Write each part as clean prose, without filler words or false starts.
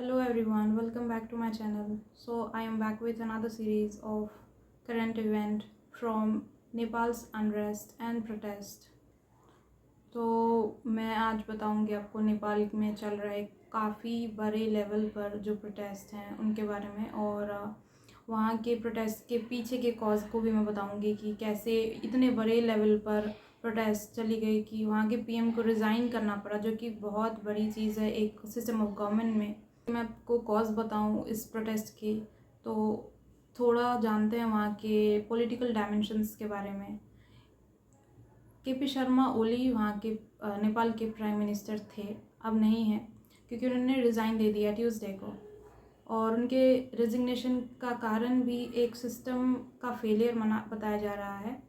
Hello everyone, welcome back to my channel. So I am back with another series of current event from Nepal's unrest and protest. तो मैं आज बताऊंगी आपको नेपाल में चल रहे काफ़ी बड़े लेवल पर जो प्रोटेस्ट हैं उनके बारे में, और वहाँ के प्रोटेस्ट के पीछे के कॉज को भी मैं बताऊंगी कि कैसे इतने बड़े लेवल पर प्रोटेस्ट चली गई कि वहाँ के पीएम को रिज़ाइन करना पड़ा, जो कि बहुत बड़ी चीज़ है एक सिस्टम ऑफ गवर्नमेंट में। मैं आपको कॉज बताऊं इस प्रोटेस्ट की, तो थोड़ा जानते हैं वहाँ के पॉलिटिकल डायमेंशंस के बारे में। केपी शर्मा ओली वहाँ के नेपाल के प्राइम मिनिस्टर थे, अब नहीं है क्योंकि उन्होंने रिज़ाइन दे दिया ट्यूसडे को। और उनके रेजिग्नेशन का कारण भी एक सिस्टम का फेलियर बताया जा रहा है,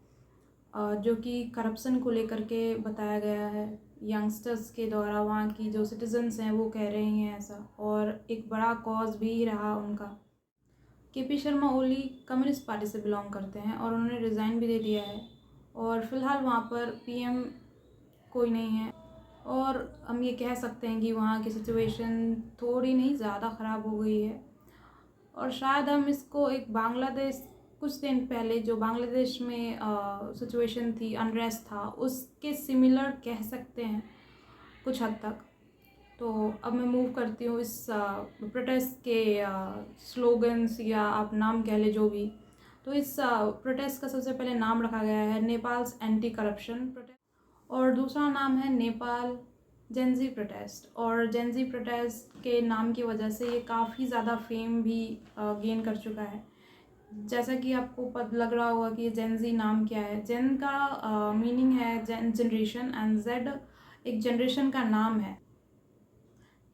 जो कि करप्शन को लेकर के बताया गया है यंगस्टर्स के द्वारा। वहाँ की जो सिटीजन्स हैं वो कह रहे हैं ऐसा, और एक बड़ा कॉज भी रहा उनका। KP Sharma Oli communist party से बिलोंग करते हैं और उन्होंने रिज़ाइन भी दे दिया है, और फिलहाल वहाँ पर पीएम कोई नहीं है। और हम ये कह सकते हैं कि वहाँ की सिचुएशन थोड़ी नहीं ज़्यादा ख़राब हो गई है, और शायद हम इसको एक बांग्लादेश, कुछ दिन पहले जो बांग्लादेश में सिचुएशन थी, अनरेस्ट था, उसके सिमिलर कह सकते हैं कुछ हद तक। तो अब मैं मूव करती हूँ इस प्रोटेस्ट के स्लोगन्स या आप नाम कह ले जो भी। तो इस प्रोटेस्ट का सबसे पहले नाम रखा गया है नेपाल्स एंटी करप्शन प्रोटेस्ट, और दूसरा नाम है नेपाल जेंजी प्रोटेस्ट। और जेंजी प्रोटेस्ट के नाम की वजह से ये काफ़ी ज़्यादा फेम भी गेन कर चुका है। जैसा कि आपको पता लग रहा होगा कि जेंजी नाम क्या है। जेन का मीनिंग है जनरेशन, एंड जेड एक जनरेशन का नाम है।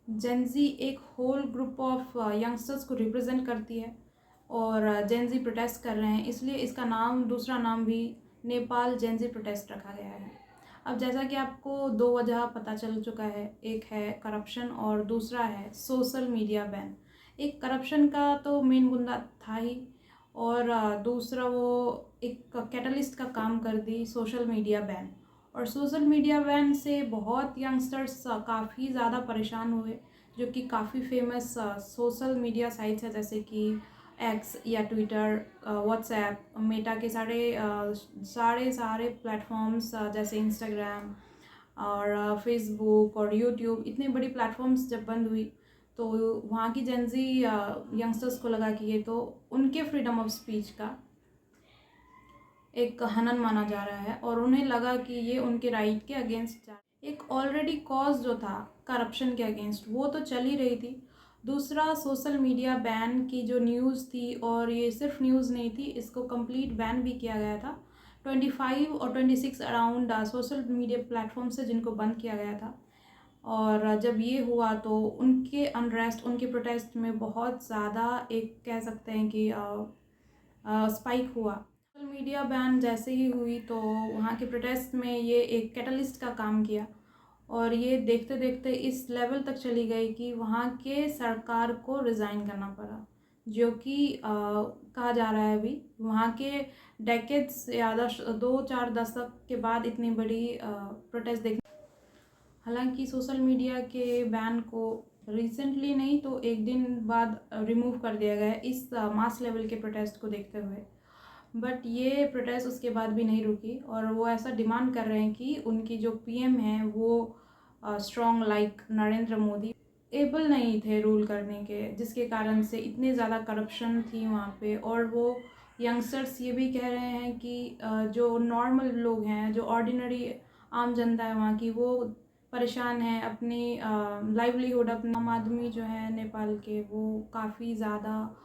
जेंजी एक होल ग्रुप ऑफ यंगस्टर्स को रिप्रेजेंट करती है, और जेंजी प्रोटेस्ट कर रहे हैं, इसलिए इसका नाम, दूसरा नाम भी नेपाल जेंजी प्रोटेस्ट रखा गया है। अब जैसा कि आपको दो वजह पता चल चुका है, एक है करप्शन और दूसरा है सोशल मीडिया बैन। एक करप्शन का तो मेन मुद्दा था ही, और दूसरा वो एक कैटलिस्ट का काम कर दी सोशल मीडिया बैन। और सोशल मीडिया बैन से बहुत यंगस्टर्स काफ़ी ज़्यादा परेशान हुए, जो कि काफ़ी फेमस सोशल मीडिया साइट्स है जैसे कि एक्स या ट्विटर, व्हाट्सएप, मेटा के सारे प्लेटफॉर्म्स, जैसे इंस्टाग्राम और फेसबुक और यूट्यूब। इतनी बड़ी प्लेटफॉर्म्स जब बंद हुई तो वहाँ की जेंजी यंगस्टर्स को लगा कि ये तो उनके फ्रीडम ऑफ स्पीच का एक हनन माना जा रहा है, और उन्हें लगा कि ये उनके राइट के अगेंस्ट जा रहा है। एक ऑलरेडी कॉज जो था करप्शन के अगेंस्ट, वो तो चल ही रही थी। दूसरा सोशल मीडिया बैन की जो न्यूज़ थी, और ये सिर्फ न्यूज़ नहीं थी, इसको कंप्लीट बैन भी किया गया था 25 और 26 अराउंड सोशल मीडिया प्लेटफॉर्म से, जिनको बंद किया गया था। और जब ये हुआ तो उनके अनरेस्ट, उनके प्रोटेस्ट में बहुत ज़्यादा एक कह सकते हैं कि स्पाइक हुआ। सोशल मीडिया बैन जैसे ही हुई तो वहाँ के प्रोटेस्ट में ये एक कैटलिस्ट का काम किया, और ये देखते देखते इस लेवल तक चली गई कि वहाँ के सरकार को रिज़ाइन करना पड़ा, जो कि कहा जा रहा है अभी वहाँ के डेकेड्स या 2-4 दशक के बाद इतनी बड़ी प्रोटेस्ट देखने। हालांकि सोशल मीडिया के बैन को रिसेंटली नहीं तो एक दिन बाद रिमूव कर दिया गया इस मास लेवल के प्रोटेस्ट को देखते हुए, बट ये प्रोटेस्ट उसके बाद भी नहीं रुकी, और वो ऐसा डिमांड कर रहे हैं कि उनकी जो पीएम हैं वो strong like Narendra Modi able नहीं थे रूल करने के, जिसके कारण से इतने ज़्यादा करप्शन थी वहाँ पे। और वो यंगस्टर्स ये भी कह रहे हैं कि जो नॉर्मल लोग हैं, जो ऑर्डिनरी आम जनता है वहाँ की, वो परेशान है अपनी लाइवलीहुड। अपना आम आदमी जो है नेपाल के, वो काफ़ी ज़्यादा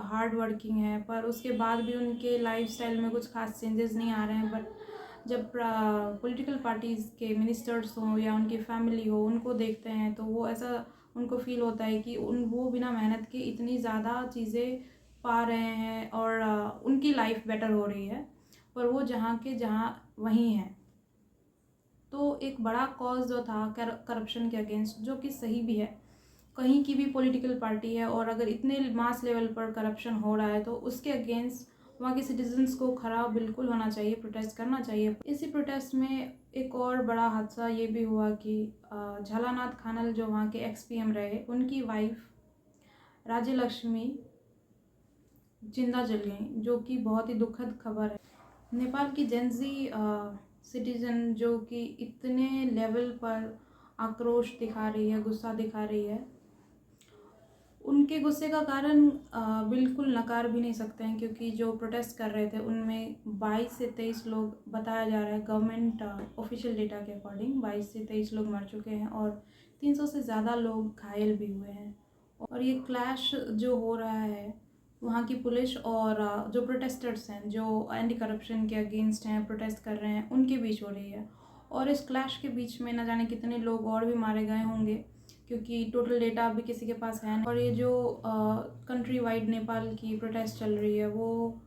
हार्ड वर्किंग है, पर उसके बाद भी उनके लाइफस्टाइल में कुछ खास चेंजेस नहीं आ रहे हैं। बट जब पॉलिटिकल पार्टीज़ के मिनिस्टर्स हों या उनकी फैमिली हो, उनको देखते हैं तो वो ऐसा उनको फील होता है कि वो बिना मेहनत के इतनी ज़्यादा चीज़ें पा रहे हैं, और उनकी लाइफ बेटर हो रही है, पर वो जहाँ के जहाँ वहीं हैं। तो एक बड़ा कॉज जो था करप्शन के अगेंस्ट, जो कि सही भी है, कहीं की भी पॉलिटिकल पार्टी है और अगर इतने मास लेवल पर करप्शन हो रहा है तो उसके अगेंस्ट वहाँ के सिटीजन्स को खड़ा बिल्कुल होना चाहिए, प्रोटेस्ट करना चाहिए। इसी प्रोटेस्ट में एक और बड़ा हादसा ये भी हुआ कि झलानाथ खानल जो वहाँ के एक्स-पीएम रहे, उनकी वाइफ राज्य लक्ष्मी जिंदा जल गई, जो कि बहुत ही दुखद खबर है। नेपाल की जेंजी सिटीजन जो कि इतने लेवल पर आक्रोश दिखा रही है, गुस्सा दिखा रही है, उनके गुस्से का कारण बिल्कुल नकार भी नहीं सकते हैं, क्योंकि जो प्रोटेस्ट कर रहे थे उनमें 22 से 23 लोग बताया जा रहा है, गवर्नमेंट ऑफिशियल डेटा के अकॉर्डिंग 22 से 23 लोग मर चुके हैं और 300 से ज़्यादा लोग घायल भी हुए हैं। और ये क्लैश जो हो रहा है वहाँ की पुलिस और जो प्रोटेस्टर्स हैं, जो एंटी करप्शन के अगेंस्ट हैं, प्रोटेस्ट कर रहे हैं, उनके बीच हो रही है। और इस क्लैश के बीच में न जाने कितने लोग और भी मारे गए होंगे, क्योंकि टोटल डेटा अभी किसी के पास है नहीं। और ये जो कंट्री वाइड नेपाल की प्रोटेस्ट चल रही है वो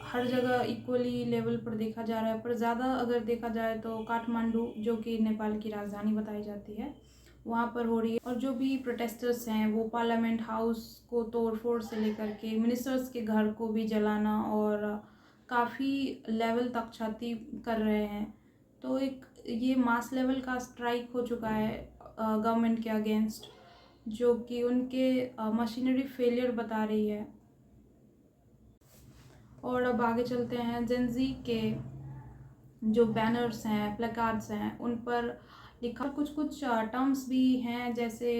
हर जगह इक्वली लेवल पर देखा जा रहा है, पर ज़्यादा अगर देखा जाए तो काठमांडू, जो कि नेपाल की राजधानी बताई जाती है, वहाँ पर हो रही है। और जो भी प्रोटेस्टर्स हैं वो पार्लियामेंट हाउस को तोड़ फोड़ से लेकर के मिनिस्टर्स के घर को भी जलाना और काफ़ी लेवल तक क्षति कर रहे हैं। तो एक ये मास लेवल का स्ट्राइक हो चुका है गवर्नमेंट के अगेंस्ट, जो कि उनके मशीनरी फेलियर बता रही है। और अब आगे चलते हैं। जेंजी के जो बैनर्स हैं, प्लेकार्ड्स हैं, उन पर लिखा कुछ कुछ टर्म्स भी हैं, जैसे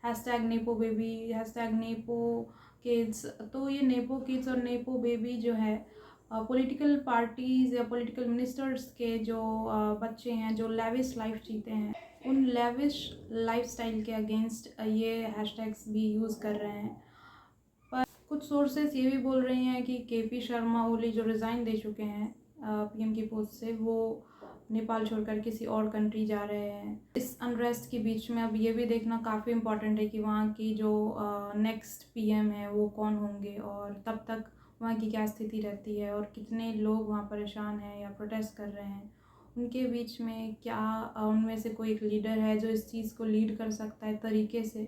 #नेपो बेबी, #नेपो किड्स। तो ये नेपो किड्स और नेपो बेबी जो है पॉलिटिकल पार्टीज़ या पॉलिटिकल मिनिस्टर्स के जो बच्चे हैं जो लेविश लाइफ जीते हैं, उन लेविश लाइफस्टाइल के अगेंस्ट ये हैशटैग्स भी यूज़ कर रहे हैं। पर कुछ सोर्सेस ये भी बोल रही हैं कि केपी शर्मा ओली जो रिज़ाइन दे चुके हैं पीएम की पोस्ट से, वो नेपाल छोड़कर किसी और कंट्री जा रहे हैं। इस अनरेस्ट के बीच में अब ये भी देखना काफ़ी इम्पॉर्टेंट है कि वहाँ की जो नेक्स्ट पीएम है वो कौन होंगे, और तब तक वहाँ की क्या स्थिति रहती है और कितने लोग वहाँ परेशान हैं या प्रोटेस्ट कर रहे हैं। उनके बीच में क्या उनमें से कोई एक लीडर है जो इस चीज़ को लीड कर सकता है तरीके से,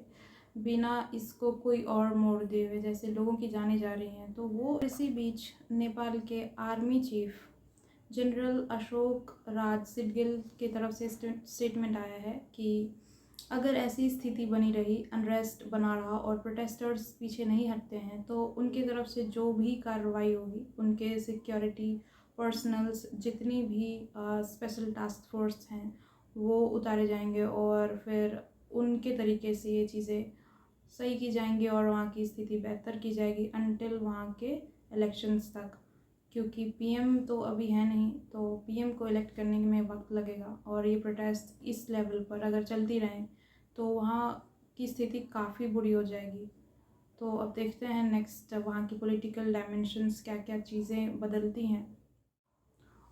बिना इसको कोई और मोड़ दे हुए, जैसे लोगों की जाने जा रही हैं। तो वो इसी बीच नेपाल के army chief general Ashok Raj सिटगिल की तरफ से स्टेटमेंट आया है कि अगर ऐसी स्थिति बनी रही, अनरेस्ट बना रहा और प्रोटेस्टर्स पीछे नहीं हटते हैं, तो उनकी तरफ से जो भी कार्रवाई होगी, उनके सिक्योरिटी पर्सनल्स, जितनी भी स्पेशल टास्क फोर्स हैं, वो उतारे जाएंगे और फिर उनके तरीके से ये चीज़ें सही की जाएंगी और वहाँ की स्थिति बेहतर की जाएगी अनटिल वहाँ के इलेक्शंस तक। क्योंकि पीएम तो अभी है नहीं, तो पीएम को इलेक्ट करने में वक्त लगेगा, और ये प्रोटेस्ट इस लेवल पर अगर चलती रहें तो वहाँ की स्थिति काफ़ी बुरी हो जाएगी। तो अब देखते हैं नेक्स्ट वहाँ की पॉलिटिकल डायमेंशंस क्या क्या चीज़ें बदलती हैं।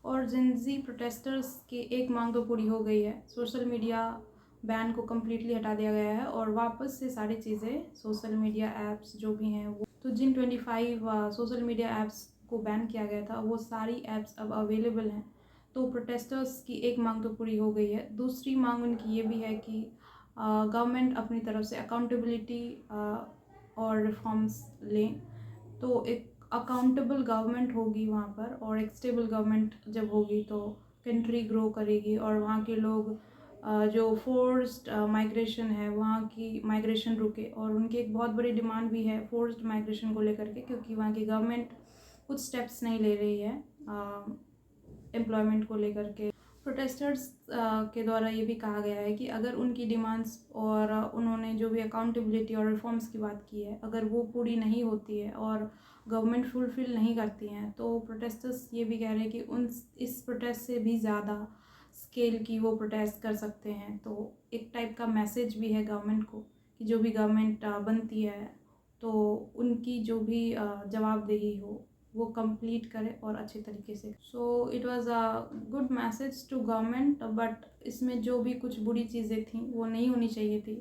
और जेंजी प्रोटेस्टर्स की एक मांग तो पूरी हो गई है, सोशल मीडिया बैन को कम्प्लीटली हटा दिया गया है और वापस से सारी चीज़ें सोशल मीडिया ऐप्स जो भी हैं वो, तो जिन 25 सोशल मीडिया ऐप्स को बैन किया गया था वो सारी ऐप्स अब अवेलेबल हैं। तो प्रोटेस्टर्स की एक मांग तो पूरी हो गई है। दूसरी मांग उनकी ये भी है कि गवर्नमेंट अपनी तरफ से अकाउंटेबिलिटी और रिफॉर्म्स लें। तो एक अकाउंटेबल गवर्नमेंट होगी वहाँ पर, और एक स्टेबल गवर्नमेंट जब होगी तो कंट्री ग्रो करेगी और वहाँ के लोग जो फोर्स्ड माइग्रेशन है, वहाँ की माइग्रेशन रुके। और उनकी एक बहुत बड़ी डिमांड भी है फोर्स्ड माइग्रेशन को लेकर के, क्योंकि वहाँ की गवर्नमेंट कुछ स्टेप्स नहीं ले रही है एम्प्लॉयमेंट को लेकर के। प्रोटेस्टर्स के द्वारा ये भी कहा गया है कि अगर उनकी डिमांड्स और उन्होंने जो भी अकाउंटेबिलिटी और रिफॉर्म्स की बात की है, अगर वो पूरी नहीं होती है और गवर्नमेंट फुलफिल नहीं करती हैं, तो प्रोटेस्टर्स ये भी कह रहे हैं कि इस प्रोटेस्ट से भी ज़्यादा स्केल की वो प्रोटेस्ट कर सकते हैं। तो एक टाइप का मैसेज भी है गवर्नमेंट को कि जो भी गवर्नमेंट बनती है तो उनकी जो भी जवाबदेही हो वो कंप्लीट करे और अच्छे तरीके से। So it was a good message to government, but इसमें जो भी कुछ बुरी चीज़ें थी वो नहीं होनी चाहिए थी,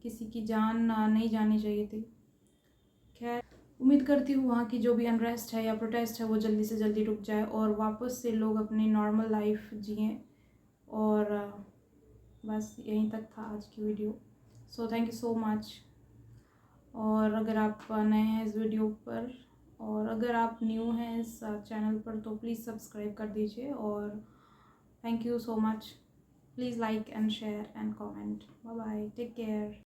किसी की जान नहीं जानी चाहिए थी। खैर, उम्मीद करती हूँ वहाँ की जो भी अनरेस्ट है या प्रोटेस्ट है वो जल्दी से जल्दी रुक जाए और वापस से लोग अपनी नॉर्मल लाइफ जिएँ। और बस यहीं तक था आज की video. So thank you so much. और अगर आप नए हैं इस वीडियो पर, और अगर आप न्यू हैं इस चैनल पर, तो प्लीज़ सब्सक्राइब कर दीजिए और Thank you so much. Please like and share and comment. Bye bye. Take care.